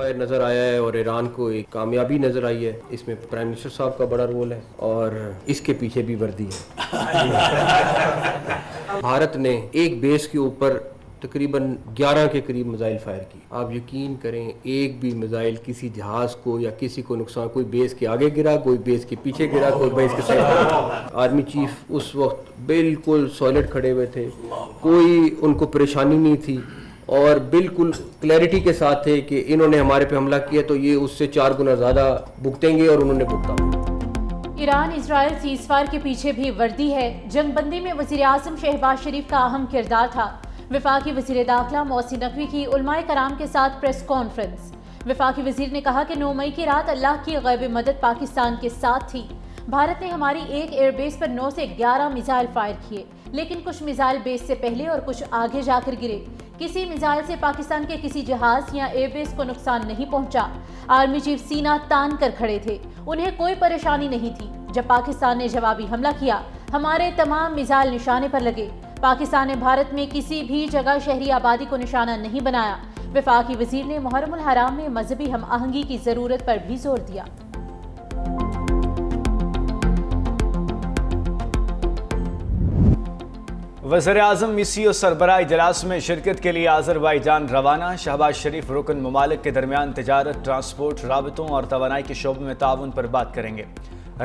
Fire نظر آیا ہے اور ایران کو ایک کامیابی نظر آئی ہے. اس میں پرائم منسٹر صاحب کا بڑا رول ہے اور اس کے پیچھے بھی وردی ہے. بھارت نے ایک بیس کے اوپر تقریباً 11 کے قریب میزائل فائر کی. آپ یقین کریں ایک بھی میزائل کسی جہاز کو یا کسی کو نقصان, کوئی بیس کے آگے گرا, کوئی بیس کے پیچھے گرا, کوئی بیس کے سائڈ گرا. آرمی چیف اس وقت بالکل سالڈ کھڑے ہوئے تھے, کوئی ان کو پریشانی نہیں تھی اور بالکل کلیئرٹی کے ساتھ تھے کہ انہوں نے ہمارے پہ حملہ کیا تو یہ اس سے 4 گنا زیادہ بھگتیں گے, اور انہوں نے بھگتا. ایران اسرائیل سیز فائر کے پیچھے بھی وردی ہے. جنگ بندی میں وزیر اعظم شہباز شریف کا اہم کردار تھا. وفاقی وزیر داخلہ محسن نقوی کی علماء کرام کے ساتھ پریس کانفرنس. وفاقی وزیر نے کہا کہ 9 مئی کی رات اللہ کی غیبی مدد پاکستان کے ساتھ تھی. بھارت نے ہماری ایک ایئر بیس پر 9 سے 11 میزائل فائر کیے, لیکن کچھ میزائل بیس سے پہلے اور کچھ آگے جا کر گرے. کسی میزائل سے پاکستان کے کسی جہاز یا ایئر بیس کو نقصان نہیں پہنچا. آرمی چیف سینہ تان کر کھڑے تھے, انہیں کوئی پریشانی نہیں تھی. جب پاکستان نے جوابی حملہ کیا ہمارے تمام میزائل نشانے پر لگے. پاکستان نے بھارت میں کسی بھی جگہ شہری آبادی کو نشانہ نہیں بنایا. وفاقی وزیر نے محرم الحرام میں مذہبی ہم آہنگی کی ضرورت پر بھی زور دیا. وزیر اعظم میسی سربراہ اجلاس میں شرکت کے لیے آذربائیجان روانہ. شہباز شریف رکن ممالک کے درمیان تجارت, ٹرانسپورٹ, رابطوں اور توانائی کے شعبے میں تعاون پر بات کریں گے.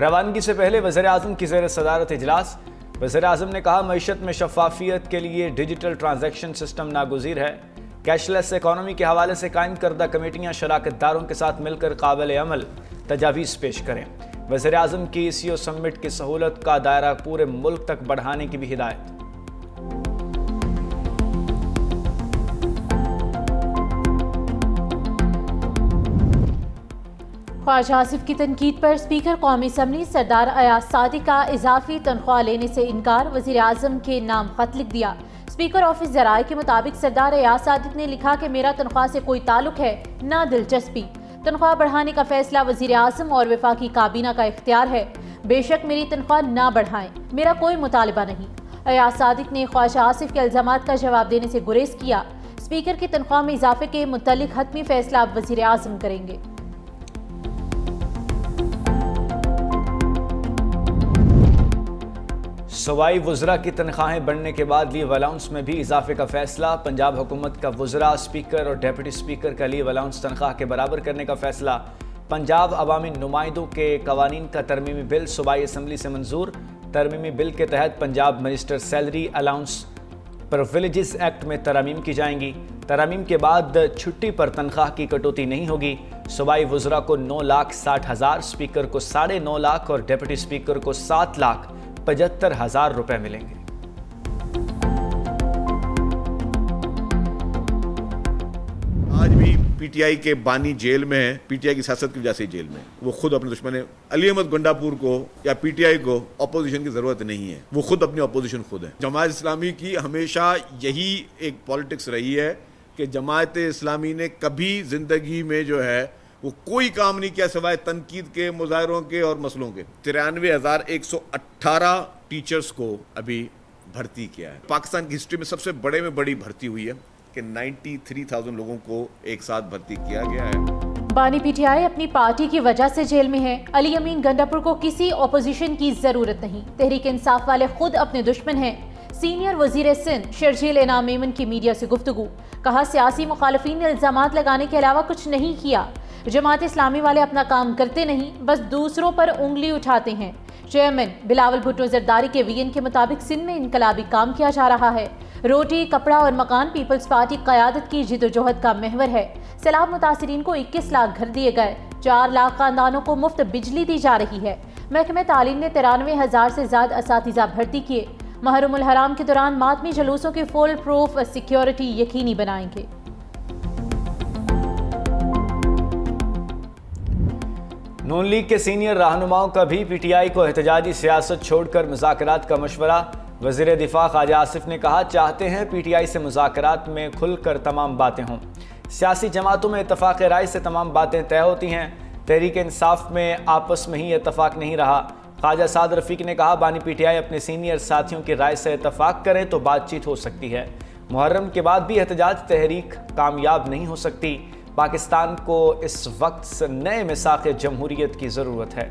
روانگی سے پہلے وزیر اعظم کی زیر صدارت اجلاس. وزیر اعظم نے کہا معیشت میں شفافیت کے لیے ڈیجیٹل ٹرانزیکشن سسٹم ناگزیر ہے. کیش لیس اکانومی کے حوالے سے قائم کردہ کمیٹیاں شراکت داروں کے ساتھ مل کر قابل عمل تجاویز پیش کریں. وزیر اعظم کی CO سمٹ کی سہولت کا دائرہ پورے ملک تک بڑھانے کی بھی ہدایت. خواجہ آصف کی تنقید پر اسپیکر قومی اسمبلی سردار ایاز صادق کا اضافی تنخواہ لینے سے انکار. وزیر اعظم کے نام خط لکھ دیا. اسپیکر آفس ذرائع کے مطابق سردار ایاز صادق نے لکھا کہ میرا تنخواہ سے کوئی تعلق ہے نہ دلچسپی. تنخواہ بڑھانے کا فیصلہ وزیر اعظم اور وفاقی کابینہ کا اختیار ہے. بے شک میری تنخواہ نہ بڑھائیں, میرا کوئی مطالبہ نہیں. ایاز صادق نے خواجہ آصف کے الزامات کا جواب دینے سے گریز کیا. اسپیکر کی تنخواہ میں اضافے کے متعلق حتمی فیصلہ اب وزیر اعظم کریں گے. صوبائی وزراء کی تنخواہیں بڑھنے کے بعد لیو الاؤنس میں بھی اضافے کا فیصلہ. پنجاب حکومت کا وزراء, اسپیکر اور ڈیپٹی اسپیکر کا لیو الاؤنس تنخواہ کے برابر کرنے کا فیصلہ. پنجاب عوامی نمائندوں کے قوانین کا ترمیمی بل صوبائی اسمبلی سے منظور. ترمیمی بل کے تحت Punjab minister salary allowance privileges act میں ترامیم کی جائیں گی. ترامیم کے بعد چھٹی پر تنخواہ کی کٹوتی نہیں ہوگی. صوبائی وزراء کو 9,60,000, اسپیکر کو 9.5 لاکھ اور ڈیپٹی اسپیکر کو 7,75,000 روپے ملیں گے. آج بھی پی ٹی آئی کے بانی جیل میں ہیں, پی ٹی آئی کی سیاست کی وجہ سے جیل میں. وہ خود اپنے دشمن ہیں. علی احمد گنڈاپور کو یا پی ٹی آئی کو اپوزیشن کی ضرورت نہیں ہے, وہ خود اپنی اپوزیشن خود ہے. جماعت اسلامی کی ہمیشہ یہی ایک پالیٹکس رہی ہے کہ جماعت اسلامی نے کبھی زندگی میں جو ہے وہ کوئی کام نہیں کیا سوائے تنقید کے, مظاہروں کے اور مسئلوں کے. 93,118 ٹیچرز کو ابھی بھرتی کیا ہے. پاکستان کی ہسٹری میں سب سے بڑے میں بڑی بھرتی ہوئی ہے کہ 93,000 لوگوں کو ایک ساتھ بھرتی کیا گیا ہے. بانی پی ٹی آئی اپنی پارٹی کی وجہ سے جیل میں ہے. علی امین گنڈاپور کو کسی اپوزیشن کی ضرورت نہیں. تحریک انصاف والے خود اپنے دشمن ہیں. سینئر وزیر سندھ شرجیل انعام میمن کی میڈیا سے گفتگو. کہا سیاسی مخالفین نے الزامات لگانے کے علاوہ کچھ نہیں کیا. جماعت اسلامی والے اپنا کام کرتے نہیں, بس دوسروں پر انگلی اٹھاتے ہیں. چیئرمین بلاول بھٹو زرداری کے وی این کے مطابق سندھ میں انقلابی کام کیا جا رہا ہے. روٹی, کپڑا اور مکان پیپلز پارٹی قیادت کی جد و جہد کا محور ہے. سیلاب متاثرین کو 21 لاکھ گھر دیے گئے. 4 لاکھ خاندانوں کو مفت بجلی دی جا رہی ہے. محکمہ تعلیم نے 93,000 سے زیادہ اساتذہ بھرتی کیے. محرم الحرام کے دوران ماتمی جلوسوں کی فول پروف سیکیورٹی یقینی بنائیں گے. نون لیگ کے سینئر رہنماؤں کا بھی پی ٹی آئی کو احتجاجی سیاست چھوڑ کر مذاکرات کا مشورہ. وزیر دفاع خواجہ آصف نے کہا چاہتے ہیں پی ٹی آئی سے مذاکرات میں کھل کر تمام باتیں ہوں. سیاسی جماعتوں میں اتفاق رائے سے تمام باتیں طے ہوتی ہیں. تحریک انصاف میں آپس میں ہی اتفاق نہیں رہا. خواجہ سعد رفیق نے کہا بانی پی ٹی آئی اپنے سینئر ساتھیوں کی رائے سے اتفاق کریں تو بات چیت ہو سکتی ہے. محرم کے بعد بھی احتجاج تحریک کامیاب نہیں ہو سکتی. پاکستان کو اس وقت نئے میثاق جمہوریت کی ضرورت ہے۔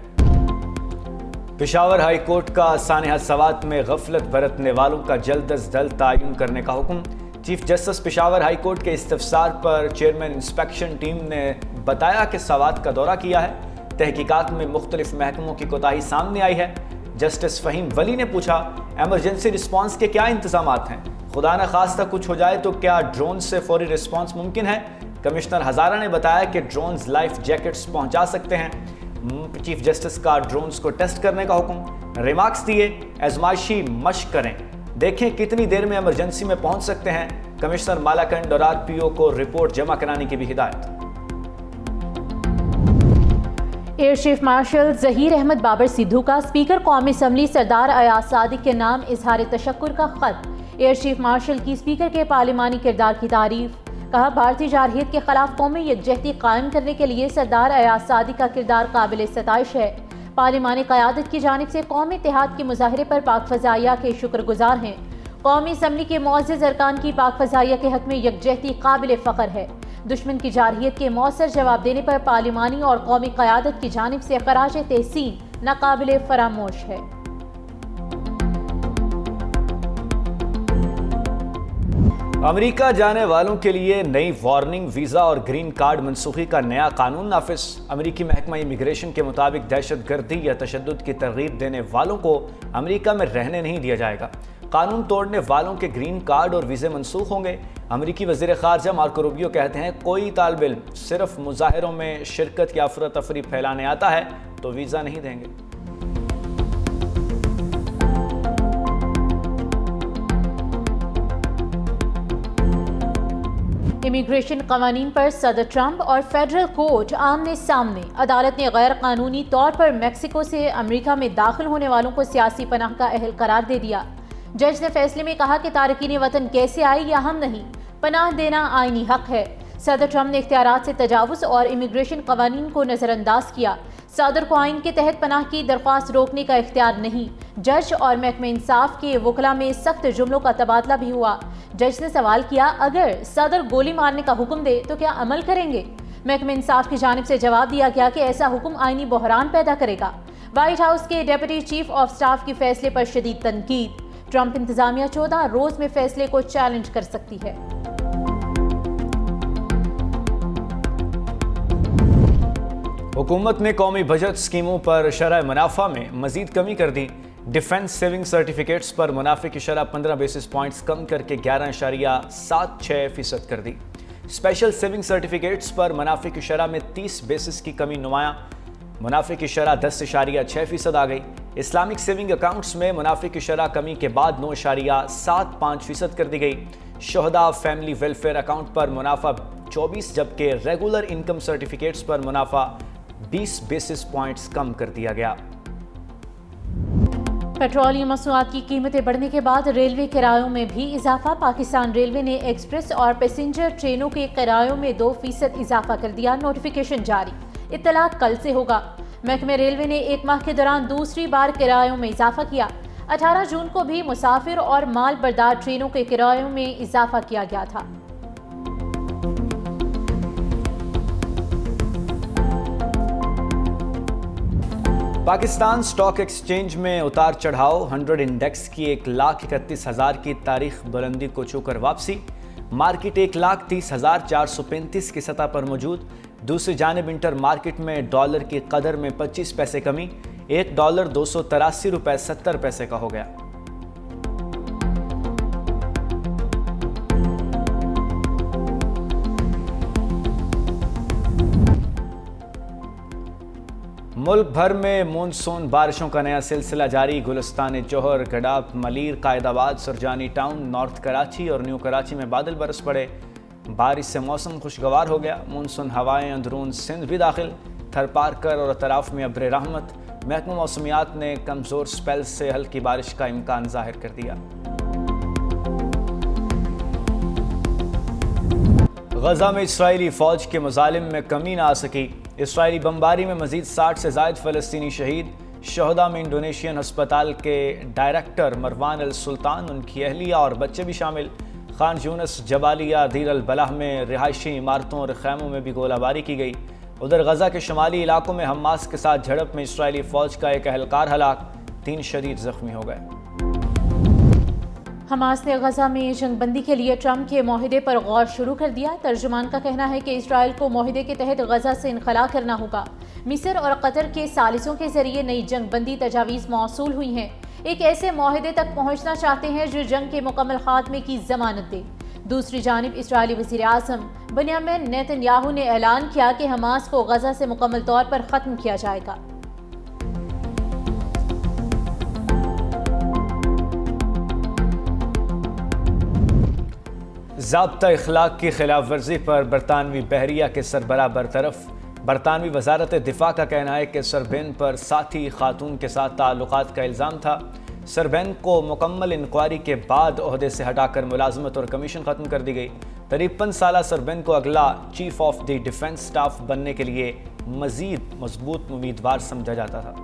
پشاور ہائی کورٹ کا سانحہ سوات میں غفلت برتنے والوں کا جلد از جلد تعین کرنے کا حکم۔ Chief justice Peshawar high court کے استفسار پر چیئرمین انسپیکشن ٹیم نے بتایا کہ سوات کا دورہ کیا ہے، تحقیقات میں مختلف محکموں کی کوتاہی سامنے آئی ہے۔ جسٹس فہیم ولی نے پوچھا، ایمرجنسی رسپانس کے کیا انتظامات ہیں؟ خدا نخواستہ کچھ ہو جائے تو کیا ڈرون سے فوری رسپانس ممکن ہے؟ کمشنر ہزارہ نے بتایا کہ ڈرونز لائف جیکٹس پہنچا سکتے ہیں۔ چیف جسٹس کا ڈرونز کو ٹیسٹ کرنے کا حکم۔ ریمارکس دیے، آزمائشی مشق کریں، دیکھیں کتنی دیر میں ایمرجنسی میں پہنچ سکتے ہیں۔ کمشنر مالاکنڈ اور RPO کو رپورٹ جمع کرانے کی بھی ہدایت۔ Air chief marshal Zaheer Ahmed Babar Sidhu کا اسپیکر قومی اسمبلی سردار ایاز صادق کے نام اظہار تشکر کا خط۔ ایئر چیف مارشل کی اسپیکر کے پارلیمانی کردار کی تعریف۔ کہا، بھارتی جارحیت کے خلاف قومی یکجہتی قائم کرنے کے لیے سردار ایاز صادق کا کردار قابل ستائش ہے۔ پارلیمانی قیادت کی جانب سے قومی اتحاد کے مظاہرے پر پاک فضائیہ کے شکر گزار ہیں۔ قومی اسمبلی کے معزز ارکان کی پاک فضائیہ کے حق میں یکجہتی قابل فخر ہے۔ دشمن کی جارحیت کے مؤثر جواب دینے پر پارلیمانی اور قومی قیادت کی جانب سے خراج تحسین ناقابل فراموش ہے۔ امریکہ جانے والوں کے لیے نئی وارننگ، ویزا اور گرین کارڈ منسوخی کا نیا قانون نافذ۔ امریکی محکمہ امیگریشن کے مطابق دہشت گردی یا تشدد کی ترغیب دینے والوں کو امریکہ میں رہنے نہیں دیا جائے گا۔ قانون توڑنے والوں کے گرین کارڈ اور ویزے منسوخ ہوں گے۔ امریکی وزیر خارجہ مارکو روبیو کہتے ہیں، کوئی طالب علم صرف مظاہروں میں شرکت یا افراتفری پھیلانے آتا ہے تو ویزا نہیں دیں گے۔ امیگریشن قوانین پر صدر ٹرمپ اور فیڈرل کورٹ آمنے سامنے۔ عدالت نے غیر قانونی طور پر میکسیکو سے امریکہ میں داخل ہونے والوں کو سیاسی پناہ کا اہل قرار دے دیا۔ جج نے فیصلے میں کہا کہ تارکین وطن کیسے آئے یہ اہم نہیں، پناہ دینا آئینی حق ہے۔ صدر ٹرمپ نے اختیارات سے تجاوز اور امیگریشن قوانین کو نظر انداز کیا۔ صدر کو آئین کے تحت پناہ کی درخواست روکنے کا اختیار نہیں۔ جج اور محکمہ انصاف کے وکلاء میں سخت جملوں کا تبادلہ بھی ہوا۔ جج نے سوال کیا، اگر صدر گولی مارنے کا حکم دے تو کیا عمل کریں گے؟ محکمہ انصاف کی جانب سے جواب دیا گیا کہ ایسا حکم آئینی بحران پیدا کرے گا۔ وائٹ ہاؤس کے ڈپٹی چیف آف سٹاف کے فیصلے پر شدید تنقید۔ ٹرمپ انتظامیہ 14 روز میں فیصلے کو چیلنج کر سکتی ہے۔ حکومت نے قومی بجٹ اسکیموں پر شرح منافع میں مزید کمی کر دی۔ ڈیفنس سیونگ سرٹیفکیٹس پر منافع کی شرح 15 بیسس پوائنٹس کم کر کے 11.76% کر دی۔ اسپیشل سیونگ سرٹیفکیٹس پر منافع کی شرح میں 30 بیسس کی کمی نمایاں، منافع کی شرح 10.6% آ گئی۔ اسلامک سیونگ اکاؤنٹس میں منافع کی شرح کمی کے بعد 9.75% کر دی گئی۔ شہداء فیملی ویلفیئر اکاؤنٹ پر منافع 24 جبکہ ریگولر انکم سرٹیفکیٹس پر منافع 20 بیسس پوائنٹس کم کر دیا گیا۔ پیٹرولیم مصنوعات کی قیمتیں بڑھنے کے بعد ریلوے کرایوں میں بھی اضافہ۔ پاکستان ریلوے نے ایکسپریس اور پیسنجر ٹرینوں کے کرایوں میں 2% اضافہ کر دیا۔ نوٹیفیکیشن جاری، اطلاع کل سے ہوگا۔ محکمہ ریلوے نے ایک ماہ کے دوران دوسری بار کرایوں میں اضافہ کیا۔ 18 جون کو بھی مسافر اور مال بردار ٹرینوں کے کرایوں میں اضافہ کیا گیا تھا۔ پاکستان سٹاک ایکسچینج میں اتار چڑھاؤ، 100 انڈیکس کی 1,31,000 کی تاریخ بلندی کو چھو کر واپسی۔ مارکیٹ 1,30,435 کی سطح پر موجود۔ دوسری جانب انٹر مارکیٹ میں ڈالر کی قدر میں 25 پیسے کمی، $1 283.70 کا ہو گیا۔ ملک بھر میں مونسون بارشوں کا نیا سلسلہ جاری۔ گلستان جوہر، گڈاپ، ملیر، قائد آباد، سرجانی ٹاؤن، نارتھ کراچی اور نیو کراچی میں بادل برس پڑے۔ بارش سے موسم خوشگوار ہو گیا۔ مونسون ہوائیں اندرون سندھ بھی داخل۔ تھر پارکر اور اطراف میں ابر رحمت۔ محکمہ موسمیات نے کمزور سپیلز سے ہلکی بارش کا امکان ظاہر کر دیا۔ غزہ میں اسرائیلی فوج کے مظالم میں کمی نہ آ سکی۔ اسرائیلی بمباری میں مزید 60 سے زائد فلسطینی شہید۔ شہداء میں انڈونیشین ہسپتال کے ڈائریکٹر مروان السلطان، ان کی اہلیہ اور بچے بھی شامل۔ خان یونس، جبالیہ، دیر البلح میں رہائشی عمارتوں اور خیموں میں بھی گولہ باری کی گئی۔ ادھر غزہ کے شمالی علاقوں میں حماس کے ساتھ جھڑپ میں اسرائیلی فوج کا ایک اہلکار ہلاک، 3 شدید زخمی ہو گئے۔ حماس نے غزہ میں جنگ بندی کے لیے ٹرمپ کے معاہدے پر غور شروع کر دیا۔ ترجمان کا کہنا ہے کہ اسرائیل کو معاہدے کے تحت غزہ سے انخلا کرنا ہوگا۔ مصر اور قطر کے ثالثوں کے ذریعے نئی جنگ بندی تجاویز موصول ہوئی ہیں۔ ایک ایسے معاہدے تک پہنچنا چاہتے ہیں جو جنگ کے مکمل خاتمے کی ضمانت دے۔ دوسری جانب اسرائیلی وزیر اعظم بنیامین نیتن یاہو نے اعلان کیا کہ حماس کو غزہ سے مکمل طور پر ختم کیا جائے گا۔ ضابطہ اخلاق کی خلاف ورزی پر برطانوی بحریہ کے سربراہ برطرف۔ برطانوی وزارت دفاع کا کہنا ہے کہ سربین پر ساتھی خاتون کے ساتھ تعلقات کا الزام تھا۔ سربین کو مکمل انکوائری کے بعد عہدے سے ہٹا کر ملازمت اور کمیشن ختم کر دی گئی۔ 53 سالہ سربین کو اگلا chief of the defence staff بننے کے لیے مزید مضبوط امیدوار سمجھا جاتا تھا۔